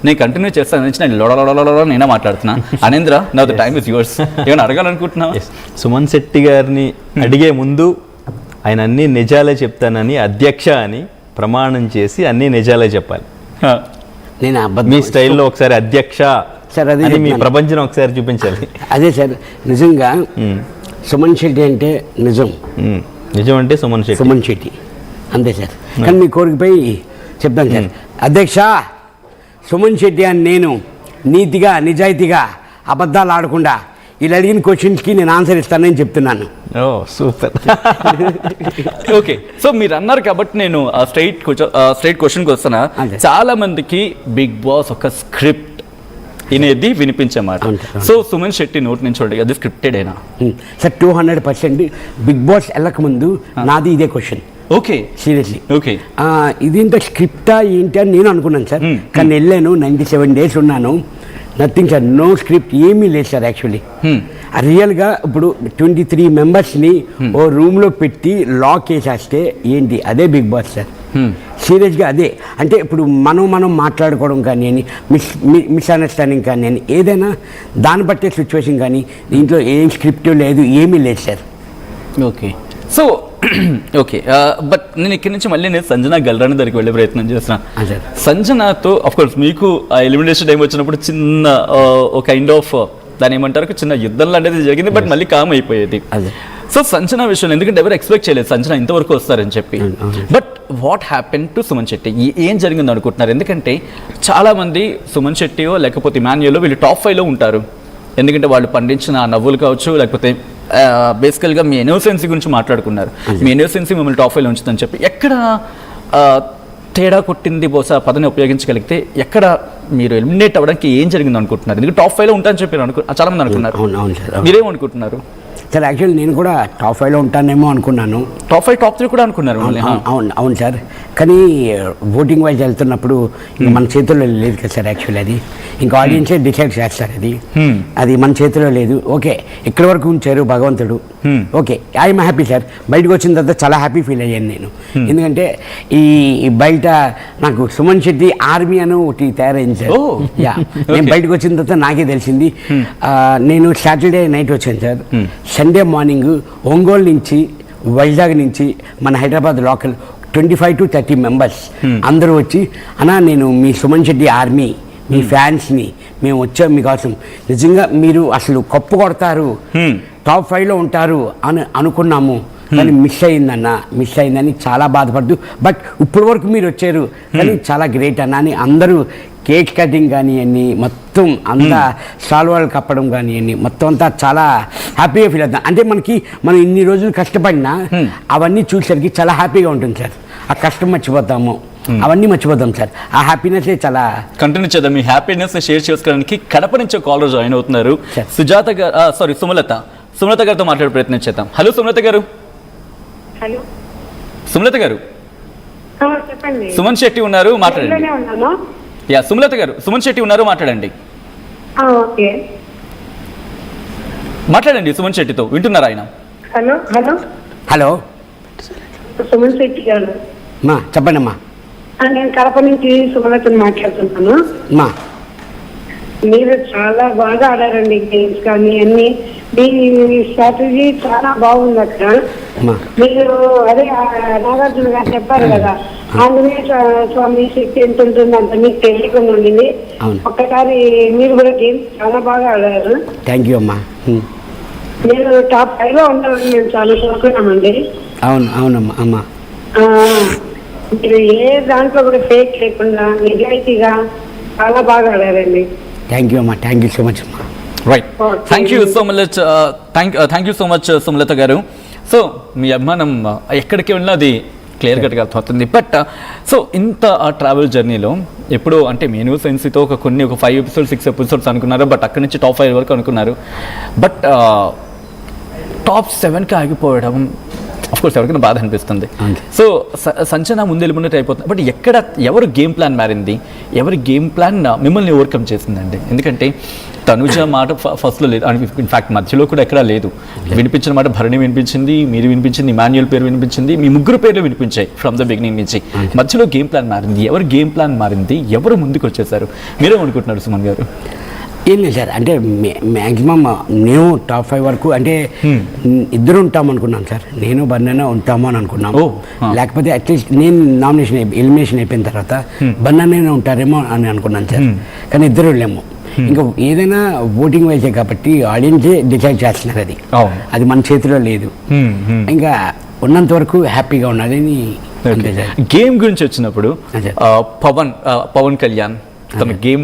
నేను కంటిన్యూ చేస్తాను నుంచి నేను లోడలో నేనే మాట్లాడుతున్నా. Anendra, now the time is yours. ఏమైనా అడగాలనుకుంటున్నావా? సుమన్ శెట్టి గారిని అడిగే ముందు ఆయన అన్ని నిజాలే చెప్తానని అధ్యక్ష అని ప్రమాణం చేసి అన్ని నిజాలే చెప్పాలి. నేను మీ స్టైల్లో ఒకసారి అధ్యక్ష సార్ అది మీ ప్రపంచం ఒకసారి చూపించాలి. అదే సార్, నిజంగా సుమన్ శెట్టి అంటే నిజం అంటే సుమన్ శెట్టి అంతే సార్. కానీ మీ కోరికపై చెప్తాను సార్. అధ్యక్ష, సుమన్ శెట్టి అని నేను నీతిగా నిజాయితీగా అబద్ధాలు ఆడకుండా ఇలా అడిగిన క్వశ్చన్స్కి నేను ఆన్సర్ ఇస్తానని చెప్తున్నాను. ఓ సూపర్. ఓకే, సో మీరు అన్నారు కాబట్టి నేను స్ట్రైట్ క్వశ్చన్కి వస్తున్నా. చాలా మందికి బిగ్ బాస్ ఒక స్క్రిప్ట్ అనేది వినిపించమాట. సో సుమన్ శెట్టి నోటి నుంచి చూడండి, అది స్క్రిప్టెడ్ అయినా సార్? 200% బిగ్ బాస్ వెళ్ళక ముందు నాది ఇదే క్వశ్చన్. Okay, seriously. ఓకే, ఇదేంత స్క్రిప్టా ఏంటి అని నేను అనుకున్నాను సార్. కానీ వెళ్ళాను, 97 days ఉన్నాను. నథింగ్ సార్, నో స్క్రిప్ట్, ఏమీ లేదు సార్. యాక్చువల్లీ రియల్గా ఇప్పుడు 23 మెంబర్స్ని ఓ రూమ్లో పెట్టి లాక్ వేసేస్తే ఏంటి, అదే బిగ్ బాస్ సార్. సీరియస్గా అదే. అంటే ఇప్పుడు మనం మాట్లాడుకోవడం కానీ మిస్అండర్స్టాండింగ్ కానీ ఏదైనా దాన్ని బట్టే సిచ్యువేషన్, కానీ దీంట్లో ఏం స్క్రిప్ట్ లేదు, ఏమీ లేదు sir. Okay, so okay, but నేను ఇక్కడి నుంచి మళ్ళీ నేను సంజన గల్రాని దగ్గరికి వెళ్ళే ప్రయత్నం చేస్తున్నాను. సంజనతో అఫ్కోర్స్ మీకు ఆ ఎలిమినేషన్ టైం వచ్చినప్పుడు చిన్న ఒక కైండ్ ఆఫ్ దాని ఏమంటారు చిన్న యుద్ధం లాంటిది జరిగింది, బట్ మళ్ళీ కామ్ అయిపోయేది. సో సంజన విషయంలో ఎందుకంటే ఎవరు ఎక్స్పెక్ట్ చేయలేదు సంజన ఇంతవరకు వస్తారని చెప్పి. But what happen to Suman Shetty? ఏం జరిగింది అనుకుంటున్నారు? ఎందుకంటే చాలామంది సుమన్ శెట్టియో లేకపోతే ఇమాన్యుయలో వీళ్ళు టాప్ 5లో ఉంటారు. ఎందుకంటే వాళ్ళు పండించిన నవ్వులు కావచ్చు, లేకపోతే బేసికల్గా మీ ఇన్నోసెన్సీ గురించి మాట్లాడుకున్నారు. మీ ఇన్నోసెన్సీ మిమ్మల్ని టాప్ 5లో ఉంచుతుందని చెప్పి ఎక్కడ తేడా కొట్టింది? బహుశా పదని ఉపయోగించగలిగితే ఎక్కడ మీరు ఎలిమినేట్ అవ్వడానికి ఏం జరిగింది అనుకుంటున్నారు? ఎందుకంటే టాప్ 5లో ఉంటారని చెప్పి చాలా మంది అనుకున్నారు. మీరేమనుకుంటున్నారు? సార్ యాక్చువల్లీ నేను కూడా టాప్ 5లో ఉంటానేమో అనుకున్నాను. టాప్ 5 టాప్ 3 కూడా అనుకున్నారు. అవును సార్. కానీ ఓటింగ్ వైజ్ వెళ్తున్నప్పుడు ఇంకా మన చేతుల్లో లేదు కదా సార్. యాక్చువల్లీ అది ఇంకా ఆడియన్సే డిసైడ్ చేస్తారు. అది మన చేతిలో లేదు. ఓకే, ఎక్కడి వరకు ఉంచారు భగవంతుడు. Okay, I'm happy sir. బయటకు వచ్చిన తర్వాత చాలా హ్యాపీ ఫీల్ అయ్యాను నేను. ఎందుకంటే ఈ బయట నాకు సుమన్ శెట్టి ఆర్మీ అని ఒకటి తయారైంది సార్. నేను బయటకు వచ్చిన తర్వాత నాకే తెలిసింది. నేను సాటర్డే నైట్ వచ్చాను సార్. సండే మార్నింగ్ ఒంగోలు నుంచి వైజాగ్ నుంచి మన హైదరాబాద్ లోకల్ 25 to 30 మెంబర్స్ అందరూ వచ్చి, అన్నా నేను మీ సుమన్ శెట్టి ఆర్మీ, మీ ఫ్యాన్స్ని, మేము వచ్చాం మీకోసం, నిజంగా మీరు అసలు కప్పు కొడతారు, టాప్ 5లో ఉంటారు అని అనుకున్నాము, కానీ మిస్ అయిందని చాలా బాధపడుతూ, బట్ ఇప్పటి వరకు మీరు వచ్చారు కానీ చాలా గ్రేట్ అన్న అని అందరూ కేక్ కటింగ్ కానివ్వండి, మొత్తం అంతా సాల్వాలు కప్పడం కానివ్వండి, మొత్తం అంతా చాలా హ్యాపీగా ఫీల్ అవుతాం. అంటే మనం ఇన్ని రోజులు కష్టపడినా అవన్నీ చూసేసరికి చాలా హ్యాపీగా ఉంటుంది సార్. ఆ కష్టం మర్చిపోతాము, అవన్నీ మర్చిపోతాం సార్. ఆ హ్యాపీనెస్ చాలా కంటిన్యూ చేద్దాం. మీ హ్యాపీనెస్ షేర్ చేసుకోవడానికి కడప నుంచి కాలర్ జాయిన్ అవుతున్నారు. సుజాత గారు, సుమలత గారితో మాట్లాడే ప్రయత్నం చేద్దాం. హలో సుమలత గారు. హలో సుమలత గారు, చెప్పండి. సుమన్ శెట్టి ఉన్నారు, మాట్లాడండి. సుమలత గారు, సుమన్ శెట్టి ఉన్నారు, మాట్లాడండి. మాట్లాడండి సుమన్ శెట్టితో, వింటున్నారు ఆయన. Hello hello hello Suman Shetty గారు చెప్పండి అమ్మా. నేను కడప నుంచి సుమలతను మాట్లాడుతున్నాను. మీరు చాలా బాగా ఆడారండి గేమ్స్ కానీ అన్ని. మీ స్ట్రాటజీ చాలా బాగుంది అక్కడ. మీరు అదే నాగార్జున గారు చెప్పారు కదా, ఆంజనేయ స్వామి శక్తి ఎంత ఉంటుంది అంత మీకు తెలియకుండా ఉండింది. ఒక్కసారి మీరు కూడా గేమ్స్ చాలా బాగా ఆడారు. థ్యాంక్ యూ అమ్మా. మీరు టాప్ 5లో ఉండాలని మేము చాలా కోరుకున్నామండి. అవునమ్మా అమ్మా. మీరు ఏ దాంట్లో కూడా ఫేక్ లేకుండా నిజాయితీగా చాలా బాగా ఆడారండి. థ్యాంక్ యూ అమ్మా. థ్యాంక్ యూ సో మచ్ అమ్మా. Right, thank you so much. Thank you so much Sumalatha గారు. సో మీ అభిమానం ఎక్కడికి వెళ్ళినా అది క్లియర్ కట్గా అర్థమవుతుంది. బట్ సో ఇంత ట్రావెల్ జర్నీలో ఎప్పుడో అంటే మెనూ సెన్స్తో ఒక 5 episodes 6 episodes అనుకున్నారు, బట్ అక్కడి నుంచి టాప్ 5 వరకు అనుకున్నారు. బట్ టాప్ 7కి ఆగిపోవడం అఫ్కోర్స్ ఎవరికైనా బాధ అనిపిస్తుంది. సో సంచన ముందు ఎలిమినేట్ అయిపోతుంది. బట్ ఎవరు గేమ్ ప్లాన్ మారింది, ఎవరి గేమ్ ప్లాన్ మిమ్మల్ని ఓవర్కమ్ చేసిందండి? ఎందుకంటే తనుజ మాట ఫస్ట్లో లేదు, ఇన్ఫాక్ట్ మధ్యలో కూడా ఎక్కడా లేదు. వినిపించిన మాట భరణి వినిపించింది, మీరు వినిపించింది, ఇమాన్యుయల్ పేరు వినిపించింది, మీ ముగ్గురు పేర్లు వినిపించాయి ఫ్రమ్ ద బిగినింగ్ నుంచి. మధ్యలో గేమ్ ప్లాన్ మారింది, ఎవరు గేమ్ ప్లాన్ మారింది, ఎవరు ముందుకు వచ్చేసారు? మీరేమనుకుంటున్నారు సుమన్ గారు? ఏం లేదు సార్, అంటే మ్యాక్సిమం నేను టాప్ 5 వరకు అంటే ఇద్దరు ఉంటాం అనుకున్నాను సార్, నేను బన్నైనా ఉంటాము అని అనుకున్నాము. లేకపోతే అట్లీస్ట్ నేను ఎలిమినేషన్ అయిపోయిన తర్వాత బన్నైనా ఉంటారేమో అని అనుకున్నాను సార్, కానీ ఇద్దరు లేము. ఇంకా ఏదైనా ఓటింగ్ వైజే కాబట్టి ఆడియన్సే డిసైడ్ చేస్తున్నారు, అది మన చేతిలో లేదు. ఇంకా ఉన్నంత వరకు హ్యాపీగా ఉన్నదని. గేమ్ గురించి వచ్చినప్పుడు పవన్ కళ్యాణ్ తన గేమ్